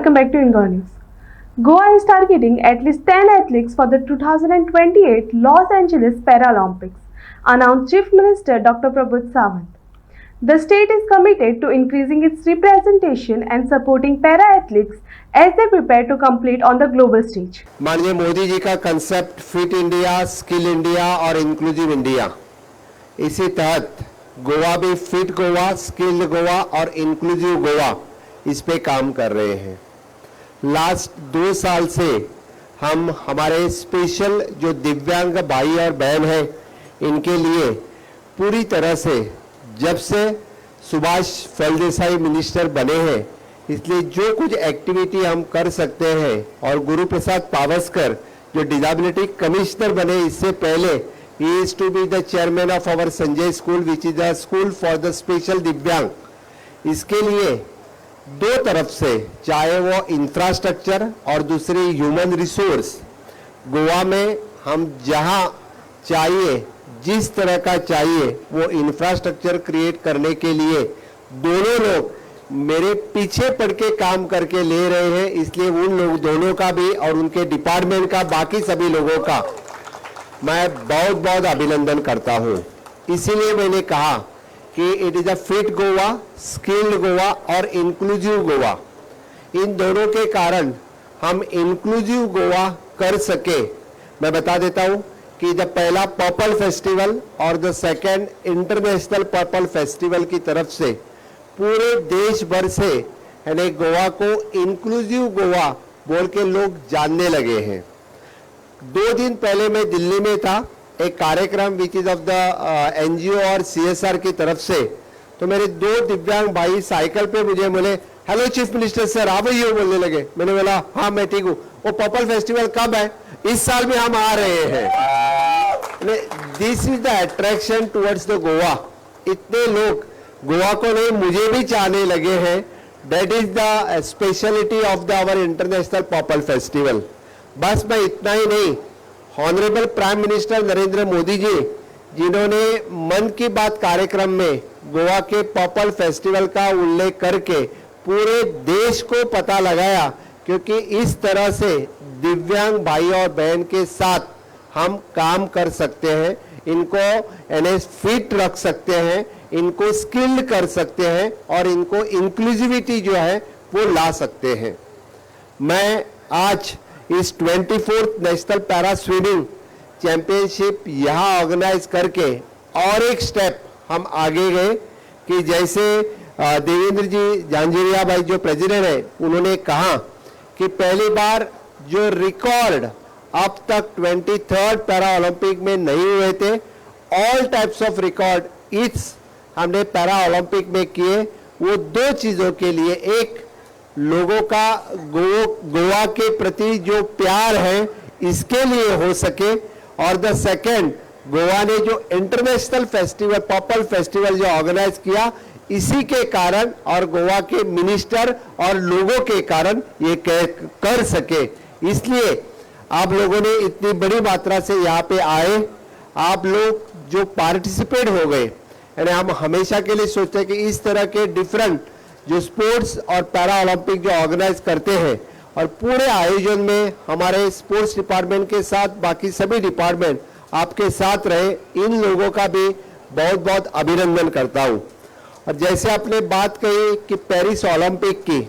Welcome back to Ingo News. Goa is targeting at least 10 athletes for the 2028 Los Angeles Paralympics, announced Chief Minister Dr. Prabodh Sawant. The state is committed to increasing its representation and supporting para-athletes as they prepare to compete on the global stage. माननीय मोदी जी का concept fit India, skill India और inclusive India, इसी तहत गोवा भी fit Goa, skilled Goa और inclusive Goa इस पे काम कर रहे हैं। लास्ट 2 साल से हम हमारे स्पेशल जो दिव्यांग भाई और बहन हैं इनके लिए पूरी तरह से, जब से सुभाष फलदेसाई मिनिस्टर बने हैं, इसलिए जो कुछ एक्टिविटी हम कर सकते हैं, और गुरु प्रसाद पावस्कर जो डिसेबिलिटी कमिश्नर बने इससे पहले, he is to be the chairman of our Sanjay school which is the school for the special दिव्यांग। इसके लिए 2 तरफ से, चाहे वो इंफ्रास्ट्रक्चर और दूसरी ह्यूमन रिसोर्स, गोवा में हम जहां चाहिए, जिस तरह का चाहिए वो इंफ्रास्ट्रक्चर क्रिएट करने के लिए दोनों लोग मेरे पीछे पड़ के काम करके ले रहे हैं। इसलिए उन लोग दोनों का भी और उनके डिपार्टमेंट का, बाकी सभी लोगों का मैं बहुत बहुत अभिनंदन करता हूं। इसीलिए मैंने कहा कि it is a fit Goa, skilled Goa और इंक्लूसिव गोवा। इन दोनों के कारण हम इंक्लूसिव गोवा कर सके। मैं बता देता हूं कि द पहला पर्पल फेस्टिवल और the second international purple festival की तरफ से पूरे देश भर से यानी गोवा को इंक्लूसिव गोवा बोल के लोग जानने लगे हैं। 2 दिन पहले मैं दिल्ली में था, एक कार्यक्रम which is of the NGO और सीएसआर की तरफ से, तो मेरे 2 दिव्यांग भाई साइकिल पे मुझे बोले, हेलो चीफ मिनिस्टर सर, आप ही हो, बोलने लगे। मैंने बोला हाँ मैं ठीक हूँ। वो पर्पल फेस्टिवल कब है? इस साल में हम आ रहे हैं। This is the attraction towards the Goa. इतने लोग गोवा को नहीं, मुझे भी चाहने लगे हैं। That is the speciality of the our international purple festival. बस मैं इतना ही नहीं, honourable prime minister Narendra Modi ji, जिन्होंने मन की बात कार्यक्रम में गोवा के पर्पल फेस्टिवल का उल्लेख करके पूरे देश को पता लगाया, क्योंकि इस तरह से दिव्यांग भाई और बहन के साथ हम काम कर सकते हैं, इनको यानी फिट रख सकते हैं, इनको स्किल्ड कर सकते हैं और इनको इंक्लूसिविटी जो है वो ला सकते हैं। मैं आज इस 24th national para swimming championship यहाँ ऑर्गेनाइज करके और एक स्टेप हम आगे गए कि जैसे देवेंद्र जी झांझरिया भाई जो प्रेसिडेंट है, उन्होंने कहा कि पहली बार जो रिकॉर्ड अब तक 23rd पैरा ओलंपिक में नहीं हुए थे, all types of record it's हमने पैरा ओलंपिक में किए। वो 2 चीजों के लिए, एक लोगों का गोवा के प्रति जो प्यार है इसके लिए हो सके, और द सेकेंड गोवा ने जो इंटरनेशनल फेस्टिवल पर्पल फेस्टिवल जो ऑर्गेनाइज किया, इसी के कारण और गोवा के मिनिस्टर और लोगों के कारण ये कर सके। इसलिए आप लोगों ने इतनी बड़ी मात्रा से यहाँ पे आए, आप लोग जो पार्टिसिपेट हो गए, यानी हम हमेशा के लिए सोचते हैं कि इस तरह के डिफरेंट जो स्पोर्ट्स और पैरा ओलंपिक जो ऑर्गेनाइज करते हैं, और पूरे आयोजन में हमारे स्पोर्ट्स डिपार्टमेंट के साथ बाकी सभी डिपार्टमेंट आपके साथ रहे, इन लोगों का भी बहुत बहुत अभिनंदन करता हूं। और जैसे आपने बात कही कि पेरिस ओलंपिक की,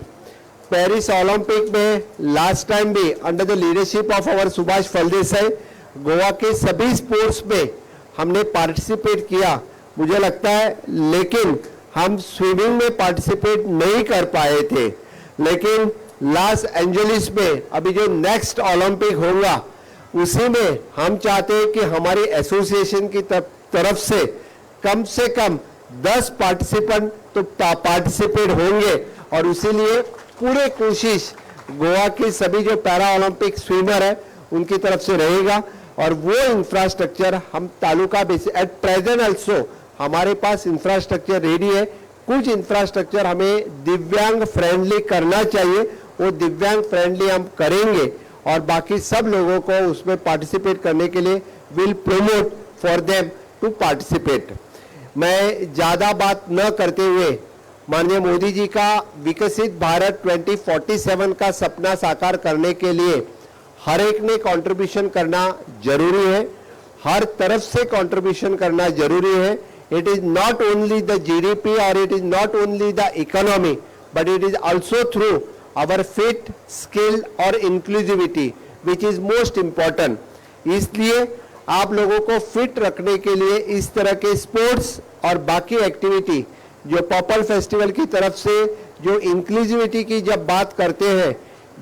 पेरिस ओलंपिक में लास्ट टाइम भी under the leadership of our Subhash Phaldesai Goa के सभी स्पोर्ट्स में हमने पार्टिसिपेट किया, मुझे लगता है। लेकिन हम स्विमिंग में पार्टिसिपेट नहीं कर पाए थे, लेकिन लॉस एंजलिस में अभी जो नेक्स्ट ओलंपिक होगा उसी में हम चाहते हैं कि हमारी एसोसिएशन की तरफ से कम 10 पार्टिसिपेंट तो पार्टिसिपेट होंगे, और इसीलिए पूरे कोशिश गोवा के सभी जो पैरा ओलंपिक स्विमर है उनकी तरफ से रहेगा। और वो इंफ्रास्ट्रक्चर हम taluka basis at present also हमारे पास इंफ्रास्ट्रक्चर रेडी है। कुछ इंफ्रास्ट्रक्चर हमें दिव्यांग फ्रेंडली करना चाहिए, वो दिव्यांग फ्रेंडली हम करेंगे, और बाकी सब लोगों को उसमें पार्टिसिपेट करने के लिए will promote for them to participate. मैं ज़्यादा बात न करते हुए माननीय मोदी जी का विकसित भारत 2047 का सपना साकार करने के लिए हर एक ने कंट्रीब्यूशन करना जरूरी है, हर तरफ से कंट्रीब्यूशन करना जरूरी है। It is not only the GDP और it is not only the economy, but it is also through our fit, skill और inclusivity which is most important. इसलिए आप लोगों को फिट रखने के लिए इस तरह के स्पोर्ट्स और बाकी एक्टिविटी जो पर्पल फेस्टिवल की तरफ से जो इंक्लूसिविटी की जब बात करते हैं,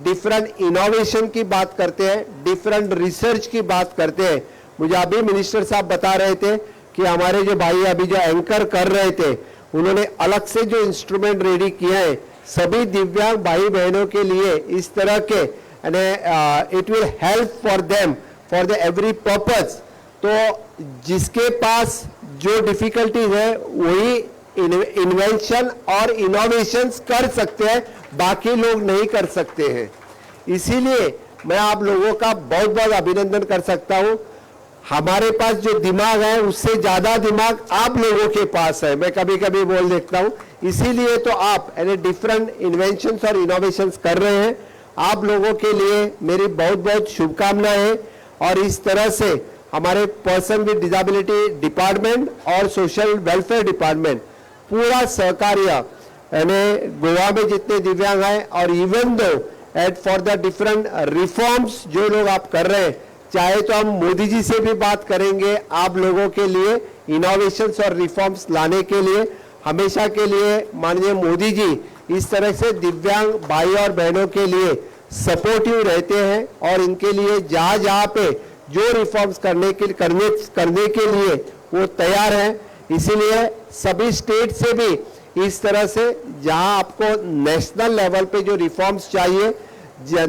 डिफरेंट इनोवेशन की बात करते हैं, डिफरेंट रिसर्च की बात करते हैं। मुझे अभी मिनिस्टर साहब बता रहे थे कि हमारे जो भाई अभी जो एंकर कर रहे थे उन्होंने अलग से जो इंस्ट्रूमेंट रेडी किया है सभी दिव्यांग भाई बहनों के लिए, इस तरह के it will help for them for the every purpose. तो जिसके पास जो डिफिकल्टीज है वही इन्वेंशन और इनोवेशंस कर सकते हैं, बाकी लोग नहीं कर सकते हैं। इसीलिए मैं आप लोगों का बहुत बहुत अभिनंदन कर सकता हूं। हमारे पास जो दिमाग है उससे ज्यादा दिमाग आप लोगों के पास है, मैं कभी कभी बोल देता हूं। इसीलिए तो आप डिफरेंट इन्वेंशंस और इनोवेशंस कर रहे हैं। आप लोगों के लिए मेरी बहुत बहुत शुभकामनाएं। और इस तरह से हमारे पर्सन विद डिसेबिलिटी डिपार्टमेंट और सोशल वेलफेयर डिपार्टमेंट पूरा सहकार्य यानी गोवा में जितने दिव्यांग हैं और even do it for the different reforms जो लोग आप कर रहे हैं, चाहे तो हम मोदी जी से भी बात करेंगे आप लोगों के लिए इनोवेशंस और रिफॉर्म्स लाने के लिए। हमेशा के लिए माननीय मोदी जी इस तरह से दिव्यांग भाई और बहनों के लिए सपोर्टिव रहते हैं और इनके लिए जहां जहां पे जो रिफॉर्म्स करने के लिए वो तैयार हैं। इसीलिए सभी स्टेट से भी इस तरह से जहां आपको नेशनल लेवल पे जो रिफॉर्म्स चाहिए,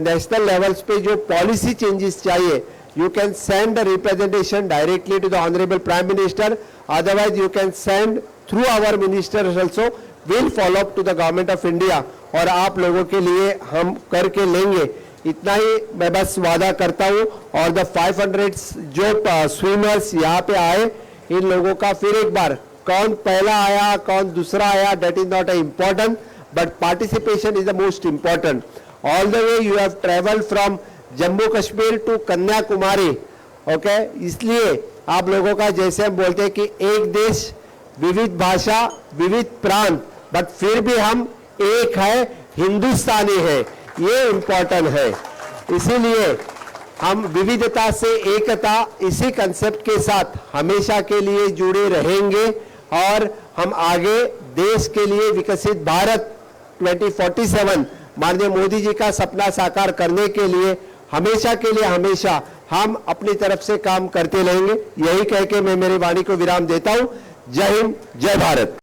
नेशनल लेवल्स पे जो पॉलिसी चेंजेस चाहिए, you can send a representation directly to the honorable prime minister, otherwise you can send through our ministers also, will follow up to the government of India और आप लोगों के लिए हम करके लेंगे। इतना ही मैं बस वादा करता हूँ। और द 500 जो स्विमर्स यहाँ पे आए, इन लोगों का फिर एक बार कौन पहला आया कौन दूसरा आया, that is not important, but participation is the most important. All the way you have traveled from Jammu Kashmir to Kanyakumari, okay. इसलिए आप लोगों का जैसे हम बोलते हैं कि एक देश विविध भाषा विविध प्रांत, बट फिर भी हम एक है, हिंदुस्तानी है, ये इम्पोर्टेंट है। इसीलिए हम विविधता से एकता इसी कंसेप्ट के साथ हमेशा के लिए जुड़े रहेंगे और हम आगे देश के लिए विकसित भारत 2047 माननीय मोदी जी का सपना साकार करने के लिए हमेशा के लिए हमेशा हम अपनी तरफ से काम करते रहेंगे। यही कह के मैं मेरी वाणी को विराम देता हूं। जय हिंद, जय भारत।